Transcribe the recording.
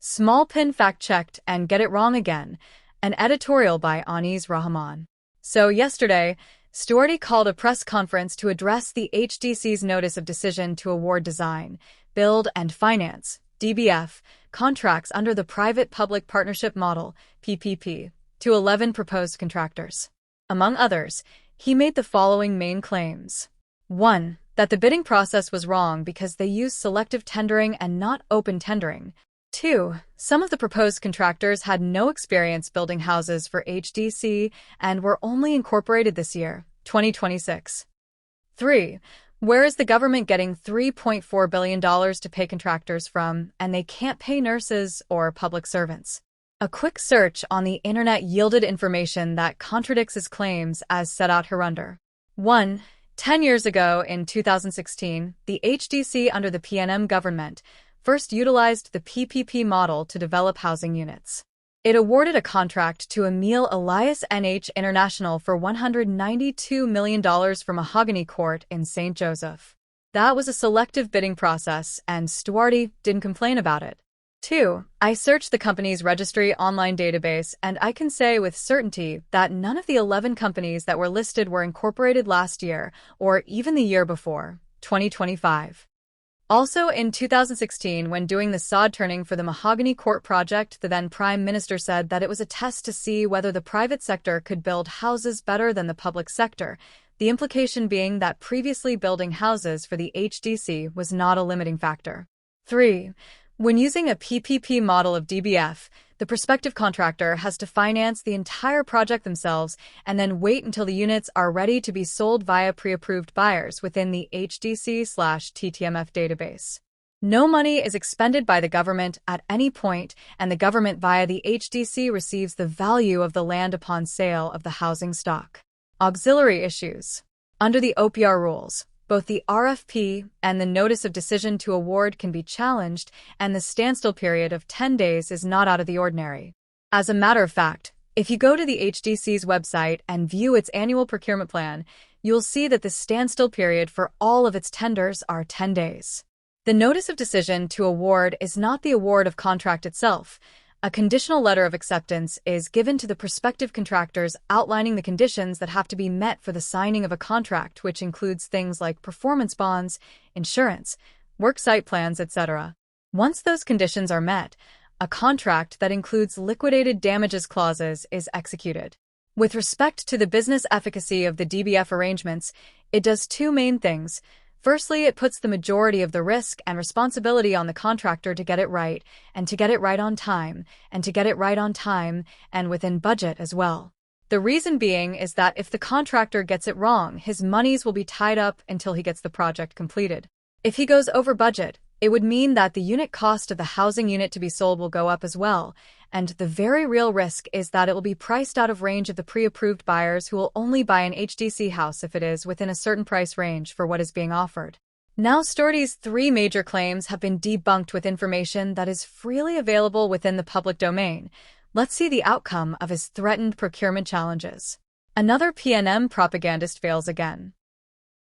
Small pin fact-checked and get it wrong again. An editorial by Anis Rahman. So yesterday, Stuarty called a press conference to address the HDC's Notice of Decision to award Design, Build and Finance (DBF) contracts under the Private-Public Partnership Model (PPP) to 11 proposed contractors. Among others, he made the following main claims. 1. That the bidding process was wrong because they used selective tendering and not open tendering. 2. Some of the proposed contractors had no experience building houses for HDC and were only incorporated this year, 2026. 3. Where is the government getting $3.4 billion to pay contractors from, and they can't pay nurses or public servants? A quick search on the internet yielded information that contradicts his claims as set out hereunder. 1. 10 years ago, in 2016, the HDC under the PNM government first utilized the PPP model to develop housing units. It awarded a contract to Emile Elias NH International for $192 million for Mahogany Court in St. Joseph. That was a selective bidding process, and Stuarty didn't complain about it. 2. I searched the company's registry online database, and I can say with certainty that none of the 11 companies that were listed were incorporated last year or even the year before, 2025. Also, in 2016, when doing the sod turning for the Mahogany Court project, the then Prime Minister said that it was a test to see whether the private sector could build houses better than the public sector, the implication being that previously building houses for the HDC was not a limiting factor. 3. When using a PPP model of DBF, the prospective contractor has to finance the entire project themselves and then wait until the units are ready to be sold via pre-approved buyers within the HDC/TTMF database. No money is expended by the government at any point, and the government via the HDC receives the value of the land upon sale of the housing stock. Auxiliary issues. Under the OPR rules, both the RFP and the Notice of Decision to Award can be challenged, and the standstill period of 10 days is not out of the ordinary. As a matter of fact, if you go to the HDC's website and view its annual procurement plan, you'll see that the standstill period for all of its tenders are 10 days. The Notice of Decision to Award is not the award of contract itself. A conditional letter of acceptance is given to the prospective contractors outlining the conditions that have to be met for the signing of a contract, which includes things like performance bonds, insurance, work site plans, etc. Once those conditions are met, a contract that includes liquidated damages clauses is executed. With respect to the business efficacy of the DBF arrangements, it does two main things. Firstly, it puts the majority of the risk and responsibility on the contractor to get it right, and to get it right on time, and to get it right on time, and within budget as well. The reason being is that if the contractor gets it wrong, his monies will be tied up until he gets the project completed. If he goes over budget, it would mean that the unit cost of the housing unit to be sold will go up as well, and the very real risk is that it will be priced out of range of the pre-approved buyers who will only buy an HDC house if it is within a certain price range for what is being offered. Now, Stuarty's three major claims have been debunked with information that is freely available within the public domain. Let's see the outcome of his threatened procurement challenges. Another PNM propagandist fails again.